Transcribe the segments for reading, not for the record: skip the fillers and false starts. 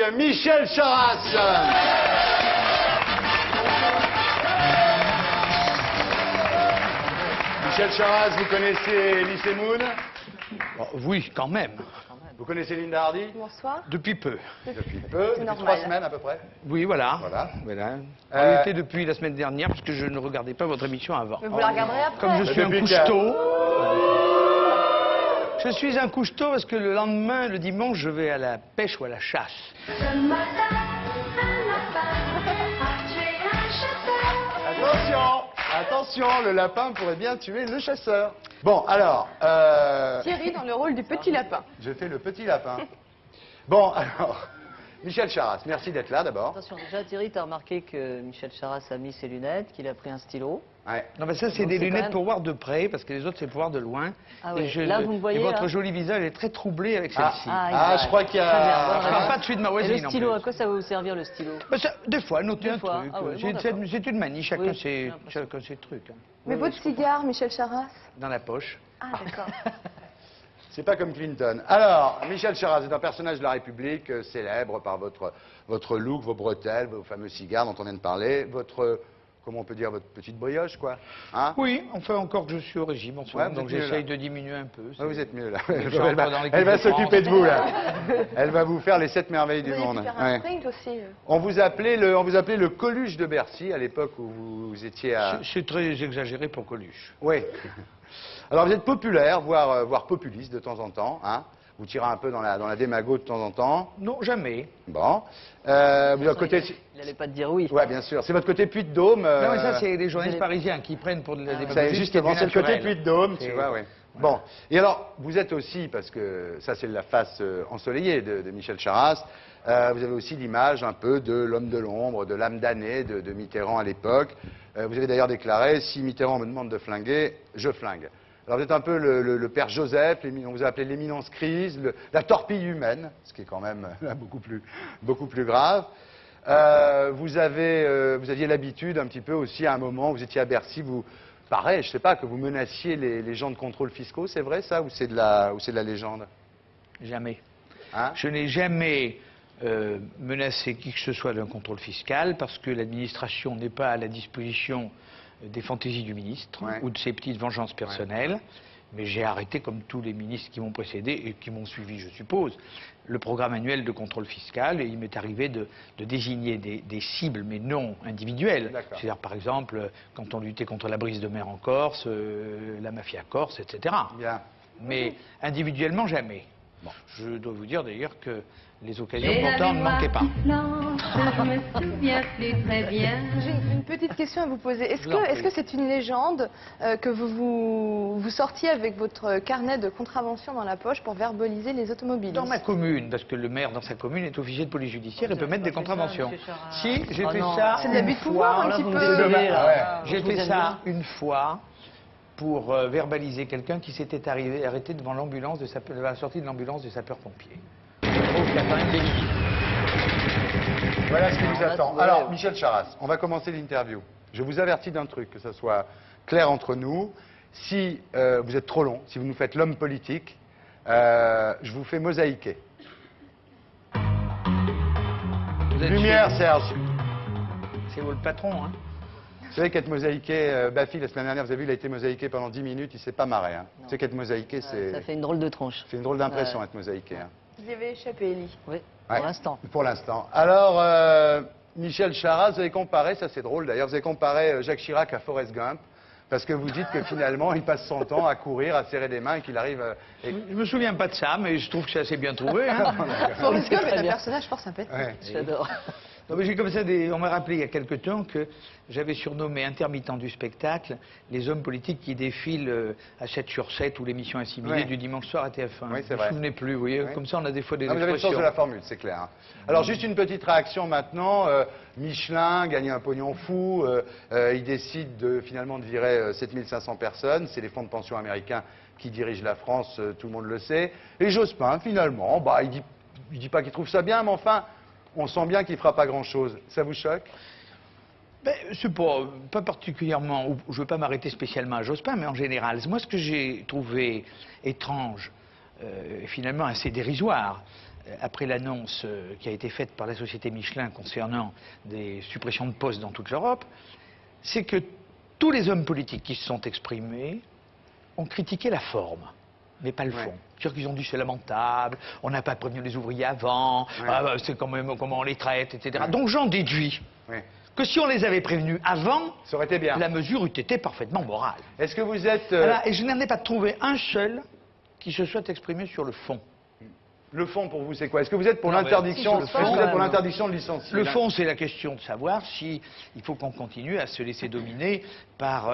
accueille Michel Charasse. Michel Charasse, vous connaissez Elie Semoun? Oui, quand même. Vous connaissez Linda Hardy? Bonsoir. Depuis peu. Depuis peu, depuis 3 semaines à peu près. Oui, voilà. Voilà. En réalité, depuis la semaine dernière, parce que je ne regardais pas votre émission avant. Mais vous la regarderez après. Comme je suis un Depuis couche-tôt. Je suis un couche-tôt parce que le lendemain, le dimanche, je vais à la pêche ou à la chasse. Attention, attention, le lapin pourrait bien tuer le chasseur. Bon, alors, Thierry dans le rôle du petit lapin. je fais le petit lapin. Bon, alors, Michel Charasse, merci d'être là d'abord. Attention, déjà Thierry, tu as remarqué que Michel Charasse a mis ses lunettes, qu'il a pris un stylo. Ouais. Non, mais ça, c'est Donc, des c'est lunettes quand même- pour voir de près, parce que les autres, c'est pour voir de loin. Ah Et ouais. Là, vous me voyez, et votre là joli visage est très troublé avec celle-ci. Je crois qu'il y Très bien, a... bonne Je parle réponse. pas de celui de ma Et voisine. le en stylo, plus. à quoi ça va vous servir le stylo? Ben, des fois, noter Des un fois. truc. Ah ouais, bon, C'est d'accord. c'est une manie, chacun Oui, ses, j'ai l'impression. chacun ses trucs. Hein. Mais votre cigare, Michel Charasse? Dans la poche. Ah, d'accord. C'est pas comme Clinton. Alors, Michel Charasse est un personnage de la République, célèbre par votre look, vos bretelles, vos fameux cigares dont on vient de parler, votre, comment on peut dire, votre petite brioche, quoi. Hein? Oui, enfin encore que je suis au régime en ce moment, vous donc êtes mieux, j'essaye là. de diminuer un peu. Ah, vous êtes mieux, là. Je rentre dans l'équipe Elle va de France. s'occuper de vous, là. Elle va vous faire les 7 merveilles du Vous avez monde. pu faire un Ouais. sprint aussi. On vous appelait le Coluche de Bercy, à l'époque où vous étiez à... C'est très exagéré pour Coluche. Oui. Alors vous êtes populaire, voire populiste de temps en temps, hein. Vous tirez un peu dans la démago de temps en temps. Non, jamais. Bon. Vous avez côté... Il n'allait pas te dire oui. Ouais, bien sûr. C'est votre côté Puy-de-Dôme. Non, mais ça, c'est les journalistes parisiens qui prennent pour de la Ça, démagogie. justement, c'est le côté Puy-de-Dôme, tu C'est- vois, oui. Bon. Et alors, vous êtes aussi, parce que ça, c'est la face ensoleillée de Michel Charasse, vous avez aussi l'image un peu de l'homme de l'ombre, de l'âme damnée de Mitterrand à l'époque. Vous avez d'ailleurs déclaré, si Mitterrand me demande de flinguer, je flingue. Alors vous êtes un peu le père Joseph, on vous a appelé l'éminence crise, la torpille humaine, ce qui est quand même là, beaucoup plus grave. Vous aviez l'habitude un petit peu aussi à un moment, vous étiez à Bercy, pareil, je sais pas, que vous menaciez les gens de contrôle fiscaux, c'est vrai ça, ou c'est de la légende? Jamais. Hein? Je n'ai jamais menacé qui que ce soit d'un contrôle fiscal parce que l'administration n'est pas à la disposition des fantaisies du ministre Ouais. ou de ses petites vengeances personnelles. Mais j'ai arrêté, comme tous les ministres qui m'ont précédé et qui m'ont suivi, je suppose, le programme annuel de contrôle fiscal. Et il m'est arrivé de désigner des cibles, mais non individuelles. D'accord. C'est-à-dire, par exemple, quand on luttait contre la brise de mer en Corse, la mafia corse, etc. Bien. Mais individuellement, jamais. Bon, je dois vous dire d'ailleurs que les occasions Et la pourtant ne manquaient pas. mémoire qui flanche, je me souviens plus très bien. J'ai une petite question à vous poser. Est-ce Je vous en que prie. c'est une légende que vous sortiez avec votre carnet de contravention dans la poche pour verbaliser les automobilistes? Dans ma commune, parce que le maire dans sa commune est officier de police judiciaire et peut mettre des contraventions. Si, j'ai fait ça C'est de l'abus de une pouvoir fois. un Là, petit vous peu. me désolez, là. J'ai Je vous fait aime ça bien. une fois pour verbaliser quelqu'un qui s'était arrêté devant l'ambulance devant la sortie de l'ambulance des sapeurs-pompiers. Je trouve qu'il y a quand même des limites. Voilà ce qui Alors nous là, attend. ouais. Alors, Michel Charasse, on va commencer l'interview. Je vous avertis d'un truc, que ça soit clair entre nous. Si vous êtes trop long, si vous nous faites l'homme politique, je vous fais mosaïquer. Vous êtes Lumière, chez- Serge. C'est vous le patron, hein? Vous savez qu'être mosaïqué, Baffy, la semaine dernière, vous avez vu, il a été mosaïqué pendant 10 minutes, il s'est pas marré. Hein. Vous savez qu'être mosaïqué, Ça c'est fait une drôle de tronche. une drôle d'impression, Ouais. être mosaïqué. Hein. Vous y avez échappé, Elie. Oui, Ouais. pour l'instant. Pour l'instant. Alors, Michel Charasse, vous avez comparé, ça c'est drôle d'ailleurs, vous avez comparé Jacques Chirac à Forrest Gump, parce que vous dites que finalement, il passe son temps à courir, à serrer des mains et qu'il arrive... Je me souviens pas de ça, mais je trouve que c'est assez bien trouvé. Hein? Forrest Gump est très un bien. personnage fort sympathique. Ouais. J'adore. Non, mais j'ai comme ça on m'a rappelé il y a quelque temps que j'avais surnommé intermittent du spectacle les hommes politiques qui défilent à 7 sur 7 ou l'émission Assimilée Ouais. du dimanche soir à TF1. Oui, c'est Je vrai. me souvenais plus, vous voyez. Ouais. Comme ça, on a des fois des Ah, vous avez le sens expressions. de la formule, c'est clair. Hein. Alors, juste une petite réaction maintenant. Michelin gagne un pognon fou. Il décide finalement de virer 7500 personnes. C'est les fonds de pension américains qui dirigent la France, tout le monde le sait. Et Jospin, finalement, bah, il dit pas qu'il trouve ça bien, mais enfin, on sent bien qu'il fera pas grand-chose. Ça vous choque? Ben, c'est pas particulièrement, je ne veux pas m'arrêter spécialement à Jospin, mais en général. Moi, ce que j'ai trouvé étrange, et finalement assez dérisoire, après l'annonce qui a été faite par la société Michelin concernant des suppressions de postes dans toute l'Europe, c'est que tous les hommes politiques qui se sont exprimés ont critiqué la forme, mais pas le fond. C'est-à-dire qu'ils ont dit c'est lamentable, on n'a pas prévenu les ouvriers avant, c'est quand même comment on les traite, etc. Donc j'en déduis que si on les avait prévenus avant, ça aurait été bien. La mesure eût été parfaitement morale. Est-ce que vous êtes... Voilà, et je n'en ai pas trouvé un seul qui se soit exprimé sur le fond. Le fond pour vous c'est quoi? Est-ce que vous êtes pour l'interdiction de licencier? Le fond c'est la question de savoir si il faut qu'on continue à se laisser dominer par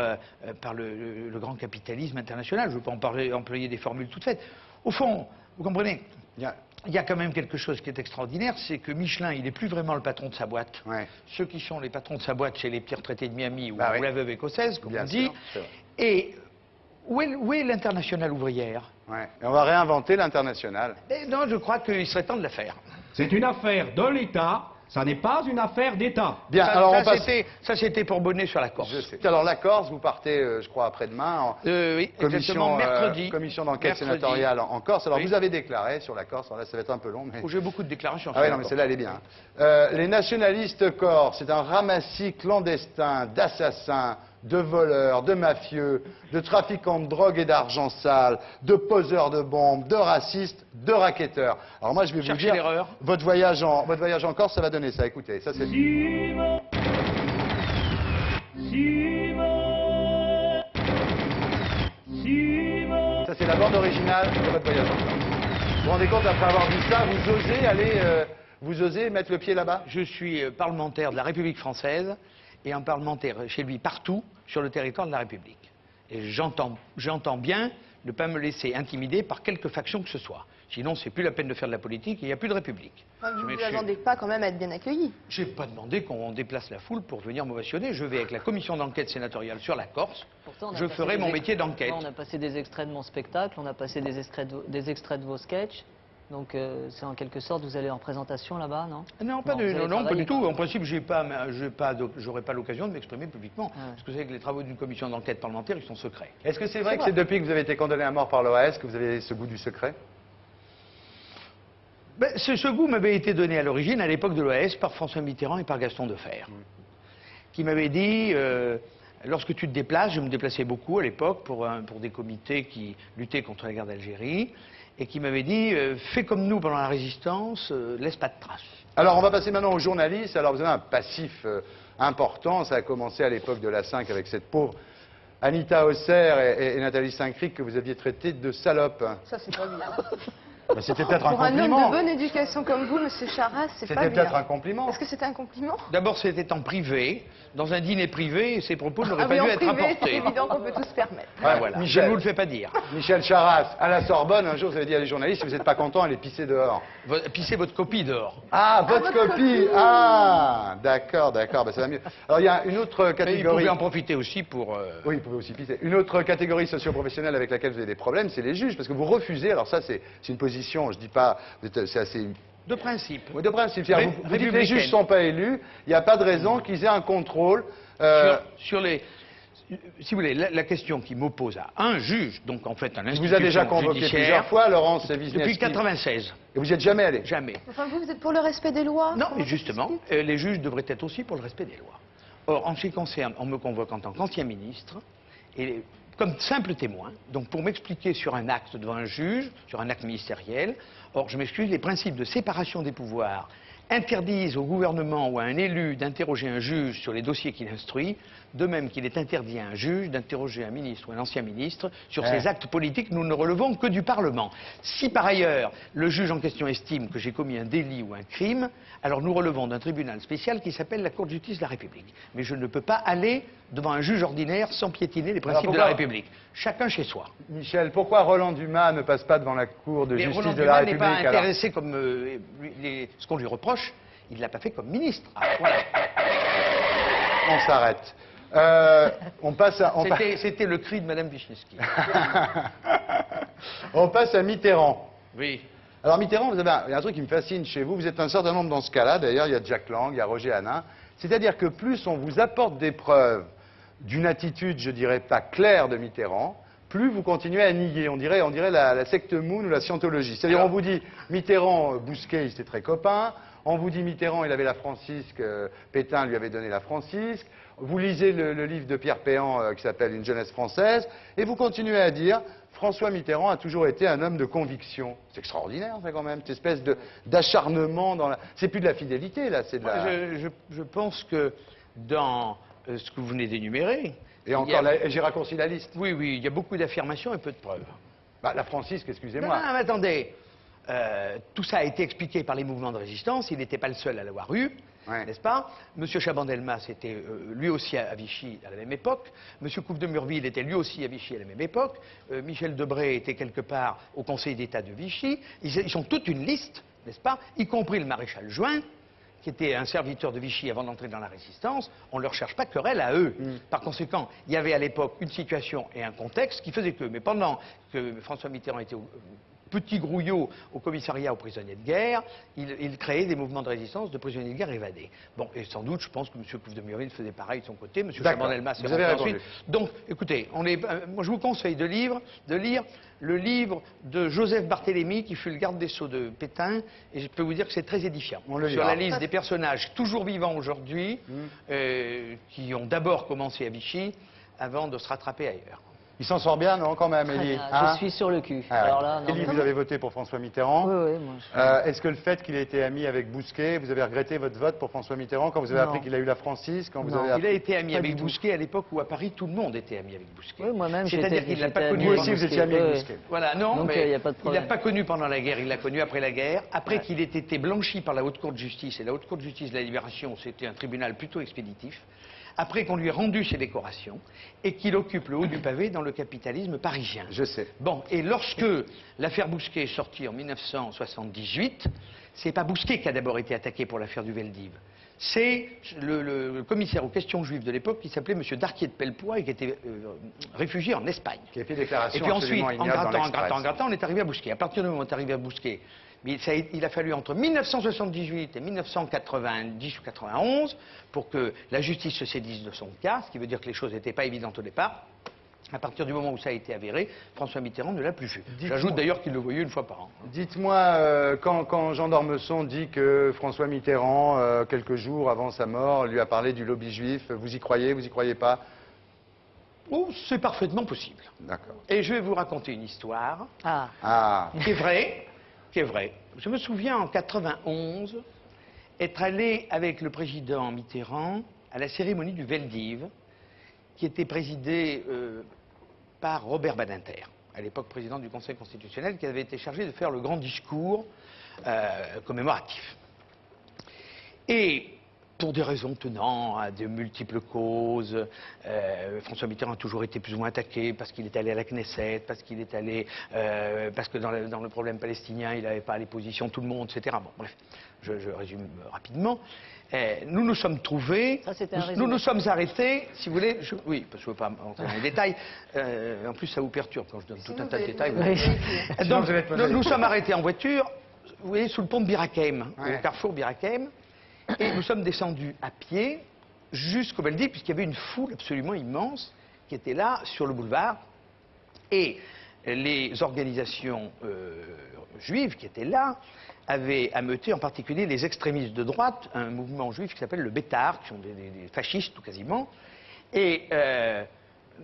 le grand capitalisme international. Je ne veux pas employer des formules toutes faites. Au fond, vous comprenez, il y a quand même quelque chose qui est extraordinaire, c'est que Michelin, il n'est plus vraiment le patron de sa boîte. Ceux qui sont les patrons de sa boîte chez les petits retraités de Miami ou la veuve écossaise, comme on dit. Et où est l'internationale ouvrière? Et on va réinventer l'international. Non, je crois qu'il serait temps de la faire. C'est une affaire de l'État, ça n'est pas une affaire d'État. Bien, alors on passe... Ça c'était pour Bonnet sur la Corse. Je sais. Alors la Corse, vous partez, je crois, après-demain, en oui, mercredi. Commission d'enquête sénatoriale en Corse. Alors vous avez déclaré sur la Corse, alors là ça va être un peu long, mais... J'ai beaucoup de déclarations sur Ah oui, la non, mais Corse. celle-là, elle est bien. Les nationalistes corses, c'est un ramassis clandestin d'assassins, de voleurs, de mafieux, de trafiquants de drogue et d'argent sale, de poseurs de bombes, de racistes, de racketteurs. Alors moi, je vais vous dire, votre voyage en Corse, ça va donner ça. Écoutez, ça c'est... Ça c'est la bande originale de votre voyage en Corse. Vous vous rendez compte, après avoir vu ça, vous osez aller... Vous osez mettre le pied là-bas? Je suis parlementaire de la République française et un parlementaire chez lui partout sur le territoire de la République. Et j'entends bien ne pas me laisser intimider par quelque faction que ce soit. Sinon, c'est plus la peine de faire de la politique et il n'y a plus de République. Vous ne demandez pas quand même à être bien accueilli? Je n'ai pas demandé qu'on déplace la foule pour venir m'ovationner. Je vais avec la commission d'enquête sénatoriale sur la Corse. Pourtant, je ferai mon métier d'enquête. On a passé des extraits de mon spectacle, on a passé des extraits de vos sketchs. Donc c'est en quelque sorte, vous allez en présentation là-bas, non? Non, pas du tout. En principe, j'aurais pas l'occasion de m'exprimer publiquement. Parce que vous savez que les travaux d'une commission d'enquête parlementaire, ils sont secrets. Est-ce que c'est vrai que c'est depuis que vous avez été condamné à mort par l'OAS que vous avez ce goût du secret? Ce goût m'avait été donné à l'origine, à l'époque de l'OAS, par François Mitterrand et par Gaston Defferre, qui m'avaient dit, lorsque tu te déplaces, je me déplaçais beaucoup à l'époque pour des comités qui luttaient contre la guerre d'Algérie, et qui m'avait dit, fais comme nous pendant la résistance, laisse pas de traces. Alors on va passer maintenant aux journalistes. Alors vous avez un passif important, ça a commencé à l'époque de la 5 avec cette pauvre Anita Hausser et Nathalie Saint-Cric que vous aviez traité de salope. Ça c'est pas bien. C'était peut-être un Pour un compliment. homme de bonne éducation comme vous, monsieur Charras, c'est pas bien. C'était peut-être un compliment. Est-ce que c'était un compliment? D'abord, c'était en privé, dans un dîner privé, et ces propos n'auraient pas oui, dû en être privé, rapportés. c'est évident qu'on peut tout se permettre. Voilà. Je ne vous le fais pas dire. Michel Charras, à la Sorbonne, un jour, vous avez dit à les journalistes, si vous n'êtes pas content, allez pisser dehors. Pissez votre copie dehors. Ah, votre copie. Ah, d'accord, bah, ça va mieux. Alors, il y a une autre Mais catégorie... il pouvait en profiter aussi pour... Oui, il pouvait aussi pisser. Une autre catégorie socio-professionnelle avec laquelle vous avez des problèmes, c'est les juges, parce que vous refusez, alors ça, c'est une position, je dis pas... C'est assez... De principe. Oui, de principe. Vous dites que les juges ne sont pas élus, il n'y a pas de raison qu'ils aient un contrôle... Sur les... Si vous voulez, la question qui m'oppose à un juge, donc en fait un institution vous a déjà convoqué plusieurs fois, Laurence Wisniewski. Depuis 96. Et vous n'y êtes jamais allé? Jamais. Enfin, vous êtes pour le respect des lois? Non, mais justement, les juges devraient être aussi pour le respect des lois. Or, en ce qui concerne, on me convoque en tant qu'ancien ministre, et comme simple témoin, donc pour m'expliquer sur un acte devant un juge, sur un acte ministériel. Or, je m'excuse, les principes de séparation des pouvoirs interdisent au gouvernement ou à un élu d'interroger un juge sur les dossiers qu'il instruit, de même qu'il est interdit à un juge d'interroger un ministre ou un ancien ministre sur ses actes politiques. Nous ne relevons que du Parlement. Si par ailleurs le juge en question estime que j'ai commis un délit ou un crime, alors nous relevons d'un tribunal spécial qui s'appelle la Cour de justice de la République. Mais je ne peux pas aller devant un juge ordinaire sans piétiner les principes de la République. Chacun chez soi. Michel, pourquoi Roland Dumas ne passe pas devant la Cour de justice de la République? Roland Dumas n'est pas intéressé comme ce qu'on lui reproche. Il ne l'a pas fait comme ministre. Ah, voilà. On s'arrête. On passe à... C'était le cri de Mme Wisniewski. On passe à Mitterrand. Oui. Alors Mitterrand, il y a un truc qui me fascine chez vous. Vous êtes un certain nombre dans ce cas-là. D'ailleurs, il y a Jack Lang, il y a Roger Hanin. C'est-à-dire que plus on vous apporte des preuves d'une attitude, je dirais pas claire de Mitterrand, plus vous continuez à nier. On dirait la secte Moon ou la scientologie. C'est-à-dire, on vous dit Mitterrand, Bousquet, ils étaient très copains. On vous dit Mitterrand, il avait la Francisque, Pétain lui avait donné la Francisque. Vous lisez le livre de Pierre Péan qui s'appelle Une jeunesse française. Et vous continuez à dire François Mitterrand a toujours été un homme de conviction. C'est extraordinaire, ça, quand même, cette espèce d'acharnement dans la... C'est plus de la fidélité, là, c'est de la... Je pense que dans ce que vous venez d'énumérer... Et encore, j'ai raccourci la liste. Oui, oui, il y a beaucoup d'affirmations et peu de preuves. Bah, la Francisque, excusez-moi. Non, mais attendez. Tout ça a été expliqué par les mouvements de résistance. Il n'était pas le seul à l'avoir eu, Ouais. n'est-ce pas? Monsieur Chaban-Delmas était lui aussi à Vichy à la même époque. Monsieur Couve de Murville était lui aussi à Vichy à la même époque. Michel Debré était quelque part au Conseil d'État de Vichy. Ils sont toute une liste, n'est-ce pas? Y compris le maréchal Juin, qui était un serviteur de Vichy avant d'entrer dans la résistance. On ne leur cherche pas querelle à eux. Par conséquent, il y avait à l'époque une situation et un contexte qui faisait que... Mais pendant que François Mitterrand était au petit grouillot au commissariat aux prisonniers de guerre, il créait des mouvements de résistance de prisonniers de guerre évadés. Bon, et sans doute, je pense que M. Couve de Murville faisait pareil de son côté, M. Chaban-Delmas vous avez répondu. ensuite. Donc, écoutez, moi je vous conseille de lire le livre de Joseph Barthélemy, qui fut le garde des Sceaux de Pétain, et je peux vous dire que c'est très édifiant. On le Sur lira. la liste des personnages toujours vivants aujourd'hui, qui ont d'abord commencé à Vichy, avant de se rattraper ailleurs. Il s'en sort bien, non, quand même, Élie? Je suis sur le cul. Ah ouais. Alors là, non, Élie, mais- vous avez voté pour François Mitterrand. Oui, oui, moi. Est-ce que le fait qu'il ait été ami avec Bousquet, vous avez regretté votre vote pour François Mitterrand quand vous avez Non. appris qu'il a eu la Francisque, quand vous Non. avez Il a été ami Pas avec du tout. Bousquet à l'époque où à Paris tout le monde était ami avec Bousquet. Oui, moi-même, C'est-à-dire j'étais- qu'il l'a pas j'étais connu. Vous ami aussi, avec vous étiez ami avec Bousquet. Bousquet. Voilà, non, Donc, mais y a pas de il problème. l'a pas connu pendant la guerre, il l'a connu après la guerre. Après qu'il ait été blanchi par la Haute Cour de justice, et la Haute Cour de justice de la Libération, c'était un tribunal plutôt expéditif. Après qu'on lui ait rendu ses décorations et qu'il occupe le haut du pavé dans le capitalisme parisien. Je sais. Bon, et lorsque l'affaire Bousquet est sortie en 1978, c'est pas Bousquet qui a d'abord été attaqué pour l'affaire du Veldiv. C'est le commissaire aux questions juives de l'époque qui s'appelait M. Darquier de Pellepoix et qui était réfugié en Espagne. Qui a fait déclaration Et puis ensuite, absolument en ignoble dans grattant, en l'Express. grattant, en grattant, on est arrivé à Bousquet. À partir du moment où on est arrivé à Bousquet, mais il a fallu entre 1978 et 1990 ou 91 pour que la justice se saisisse de son cas, ce qui veut dire que les choses n'étaient pas évidentes au départ. À partir du moment où ça a été avéré, François Mitterrand ne l'a plus vu. J'ajoute d'ailleurs qu'il le voyait une fois par an. Dites-moi, quand Jean d'Ormesson dit que François Mitterrand, quelques jours avant sa mort, lui a parlé du lobby juif, vous y croyez pas? Oh, c'est parfaitement possible. D'accord. Et je vais vous raconter une histoire Ah, Ah, qui est vraie. Je me souviens en 91 être allé avec le président Mitterrand à la cérémonie du Veldiv, qui était présidée par Robert Badinter, à l'époque président du Conseil constitutionnel, qui avait été chargé de faire le grand discours commémoratif. Et pour des raisons tenant à de multiples causes, François Mitterrand a toujours été plus ou moins attaqué parce qu'il est allé à la Knesset, parce que dans le problème palestinien, il n'avait pas les positions de tout le monde, etc. Bon, bref, je résume rapidement. Nous nous sommes trouvés, Ça, c'était un nous résumé. nous sommes arrêtés, si vous voulez, oui, parce que je ne veux pas entrer dans les détails, en plus ça vous perturbe quand je donne tout un tas de détails. oui. Sinon, Donc, vous allez être posé. nous sommes arrêtés en voiture, vous voyez, sous le pont de Birakem, Ouais. au carrefour Birakem, et nous sommes descendus à pied jusqu'au Veldiv, puisqu'il y avait une foule absolument immense qui était là, sur le boulevard, et les organisations juives qui étaient là avaient ameuté en particulier les extrémistes de droite, un mouvement juif qui s'appelle le Bétard, qui sont des fascistes tout quasiment, et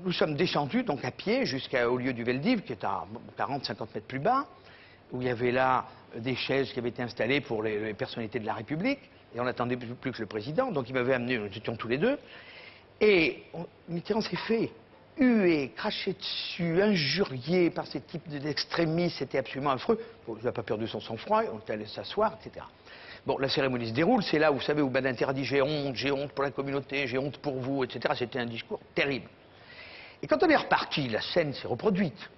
nous sommes descendus donc à pied jusqu'au lieu du Veldiv, qui est à 40-50 mètres plus bas, où il y avait là des chaises qui avaient été installées pour les personnalités de la République, et on n'attendait plus que le président, donc il m'avait amené, nous étions tous les deux, et Mitterrand s'est fait hué, craché dessus, injurié par ces types d'extrémistes, c'était absolument affreux. Bon, il n'a pas perdu son sang-froid, on est allé s'asseoir, etc. Bon, la cérémonie se déroule, c'est là où, vous savez, où Badinter a dit j'ai honte pour la communauté, j'ai honte pour vous, etc. C'était un discours terrible. Et quand on est reparti, la scène s'est reproduite.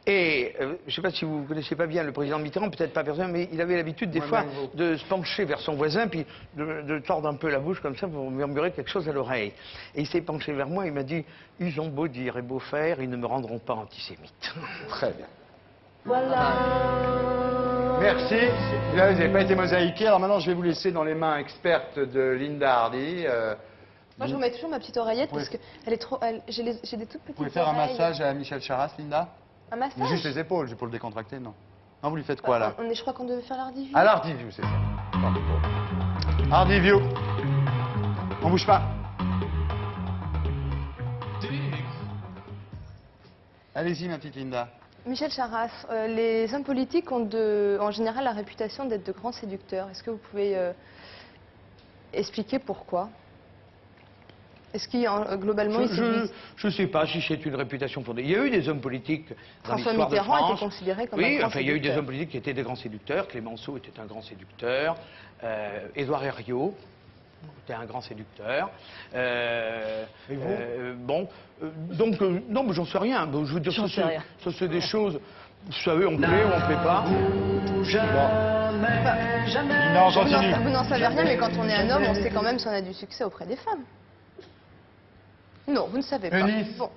Et je ne sais pas si vous ne connaissez pas bien le président Mitterrand, peut-être pas personnellement, mais il avait l'habitude des fois de se pencher vers son voisin, puis de tordre un peu la bouche comme ça pour murmurer quelque chose à l'oreille. Et il s'est penché vers moi, il m'a dit « Ils ont beau dire et beau faire, ils ne me rendront pas antisémite. » très bien. Merci. Vous n'avez pas été mosaïqué. Alors maintenant, je vais vous laisser dans les mains expertes de Linda Hardy. Moi, je remets toujours ma petite oreillette parce que elle est trop. J'ai des toutes petites. Vous pouvez faire un oreilles. massage à Michel Charras, Linda? Un Mais massage. juste les épaules, pour le décontracter, non. Non, vous lui faites quoi là? Je crois qu'on devait faire l'Hardy View. À l'Hardy View, c'est ça. Hardy View. On bouge pas. Allez-y, ma petite Linda. Michel Charras, les hommes politiques ont en général la réputation d'être de grands séducteurs. Est-ce que vous pouvez expliquer pourquoi? Est-ce qu'il y a globalement Je ne sais pas si c'est une réputation fondée. Il y a eu des hommes politiques dans François l'histoire de Mitterrand France. était considéré comme un Oui, grand enfin, il y a eu des séducteur. hommes politiques qui étaient des grands séducteurs. Clémenceau était un grand séducteur. Édouard Herriot était un grand séducteur. Et vous Donc, non, mais j'en sais rien. Bon, je veux dire, J'en sais rien. ça c'est des choses. Vous savez, on plaît ou on plaît pas. Linda, on continue. Vous n'en savez rien, mais quand on est un homme, on sait quand même si on a du succès auprès des femmes. Non, vous ne savez pas. Nice. Bon.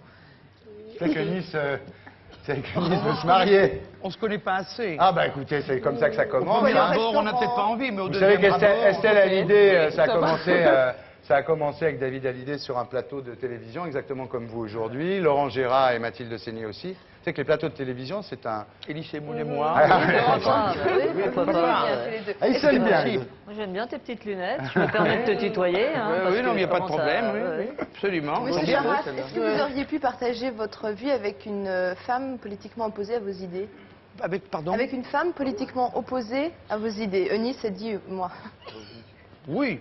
C'est que Nice, veut se marier. On se connaît pas assez. Ah bah écoutez, c'est comme ça que ça Au commence. premier hein. abord, on n'a peut-être pas envie, mais au Vous savez deuxième abord... qu'Estelle Hallyday, ça a commencé avec David Hallyday sur un plateau de télévision, exactement comme vous aujourd'hui. Laurent Gérard et Mathilde Seigné aussi. Vous savez que les plateaux de télévision, c'est un... Élie Semoun et moi. Pourquoi pas, Ah, ils sonnent bien. Moi, j'aime bien tes petites lunettes. Je me permets de te tutoyer. Hein, Oui, parce oui, non, que il n'y a pas de comment ça- problème. Oui, ouais. oui, absolument. Monsieur Donc, Charras, celle-là. est-ce que vous auriez pu partager votre vie avec une femme politiquement opposée à vos idées? Pardon. Avec une femme politiquement opposée à vos idées. Eunice a dit moi. Oui,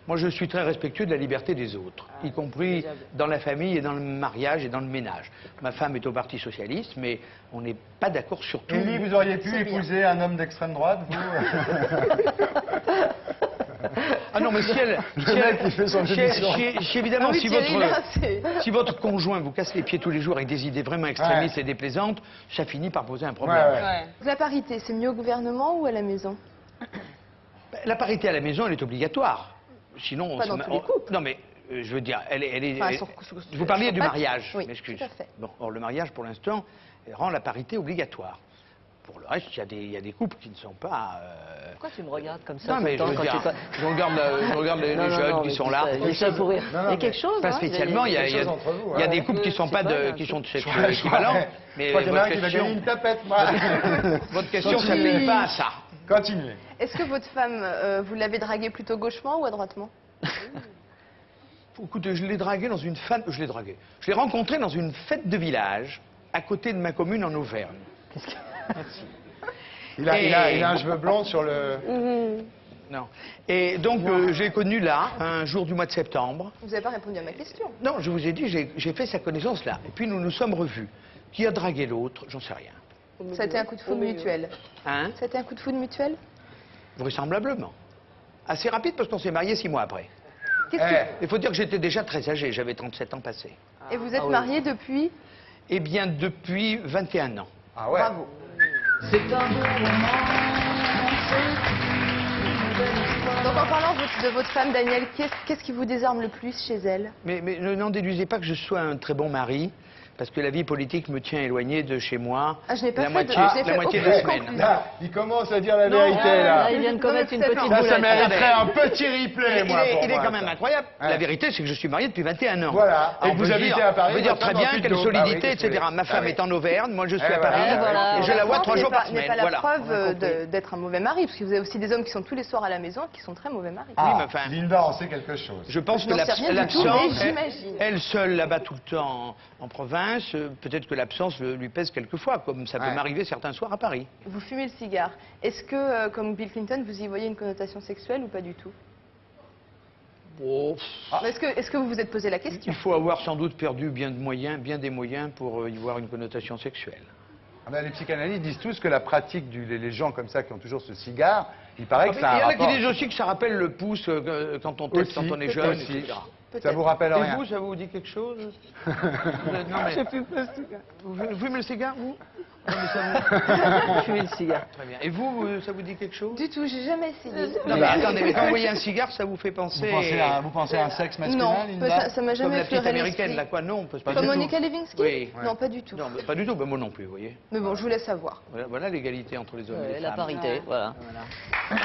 moi je suis très respectueux de la liberté des autres, y compris dans la famille et dans le mariage et dans le ménage. Ma femme est au Parti Socialiste, mais on n'est pas d'accord sur tout. Élie, vous auriez pu C'est bien. épouser un homme d'extrême droite, vous Ah non, mais si elle... Le mec qui fait son émission. Évidemment, Ah oui, si, Thierry, là, c'est- si votre conjoint vous casse les pieds tous les jours avec des idées vraiment extrémistes et déplaisantes, ça finit par poser un problème. Ouais, ouais. La parité, c'est mieux au gouvernement ou à la maison? La parité à la maison, elle est obligatoire. Sinon, Pas dans tous les couples. Non, mais je veux dire, elle est. Enfin, vous parliez sur du papier. mariage, Oui, je m'excuse. tout à fait. Bon, or le mariage, pour l'instant, rend la parité obligatoire. Pour le reste, il y a des couples qui ne sont pas. Pourquoi tu me regardes comme ça Non, tout mais le je temps veux quand dire, tu pas... je regarde les Non, non, jeunes non, qui mais sont dis là. ça- dis ça pour rire. Non, non, Il y a mais quelque chose, Pas hein, spécialement, il y a, quelque chose entre vous, il y a hein. des couples qui sont Je pas sais pas, de, un qui peu. sont de sexe Je crois équivalent. je Mais crois qu'il y en a un votre qui va question, gagner une tapette, moi. votre question s'applique pas à ça. Continuez. Est-ce que votre femme, vous l'avez draguée plutôt gauchement ou à droitement? Écoutez, je l'ai dragué dans une fête. Je l'ai dragué. Je l'ai rencontré dans une fête de village à côté de ma commune en Auvergne. Merci. Il a un cheveu blond sur le... Non. Et donc, j'ai connu là, un jour du mois de septembre. Vous n'avez pas répondu à ma question. Non, je vous ai dit, j'ai fait sa connaissance là. Et puis nous nous sommes revus. Qui a dragué l'autre? J'en sais rien. Ça a été un coup de foudre mutuel. Hein? Ça a été un coup de foudre mutuel? Vraisemblablement. Assez rapide parce qu'on s'est mariés 6 mois après. Qu'est-ce que... Il faut dire que j'étais déjà très âgé, j'avais 37 ans passés. Et vous êtes mariés depuis? Eh bien, depuis 21 ans. Ah ouais. Bravo. Donc en parlant de votre femme, Daniel, qu'est-ce qui vous désarme le plus chez elle? Mais n'en déduisez pas que je sois un très bon mari, parce que la vie politique me tient éloigné de chez moi Ah, je n'ai pas la fait moitié, de- je n'ai la fait moitié de aucune la semaine. conclusion. Là, il commence à dire la Non, vérité, Là, là. il vient de commettre une Non, mais petite peut-être Ça, ça boulette. mériterait un petit replay, moi, pour Il est moi, quand même ça. incroyable. Ouais. La vérité, c'est que je suis marié depuis 21 ans. Voilà. Et On que vous peut habitez dire- à Paris, On peut dire votre très femme bien dans quelle Puy-de-Dôme. Ah oui, solidité, qu'est-ce que etc. vous voulez. Ma femme Ah oui. est en Auvergne, moi je suis Eh à voilà. Paris. Eh voilà. Et je la vois 3 jours par n'est semaine. pas la Voilà. preuve d'être un mauvais mari, parce que vous avez aussi des hommes qui sont tous les soirs à la maison qui sont très mauvais maris. Ah, mais enfin- Linda en sait quelque chose. Je pense Je que n'en sais rien du tout, mais l'absence, j'imagine. elle seule là-bas tout le temps en province, peut-être que l'absence lui pèse quelquefois, comme ça peut Ouais. m'arriver certains soirs à Paris. Vous fumez le cigare. Est-ce que, comme Bill Clinton, vous y voyez une connotation sexuelle ou pas du tout? Oh, Est-ce que vous vous êtes posé la question? il faut avoir sans doute perdu bien des moyens pour y voir une connotation sexuelle. Ah ben, les psychanalystes disent tous que la pratique les gens comme ça qui ont toujours ce cigare, il paraît que Il y ça a un en a rapport. qui disent aussi que ça rappelle le pouce quand on teste, Aussi, quand on est jeune, aussi. etc. Ça vous rappelle Et rien. vous, ça vous dit quelque chose? Non, mais... Vous fumez le cigare, vous? Non, mais ça vous... Fumer le cigare. Très bien. Et vous, ça vous dit quelque chose? Du tout, j'ai jamais essayé. Non, mais attendez, mais quand vous voyez un cigare, ça vous fait penser... Vous pensez à un sexe masculin, Non, Linda ça m'a Comme jamais la petite effleuré américaine, l'esprit. là, quoi? Non, pas Comme du tout. Monica Lewinsky? Oui. Non, pas du tout. Non, mais pas du tout, ben moi non plus, vous voyez. Mais bon, je vous laisse savoir. Voilà l'égalité entre les hommes et les La femmes. parité, voilà. Voilà.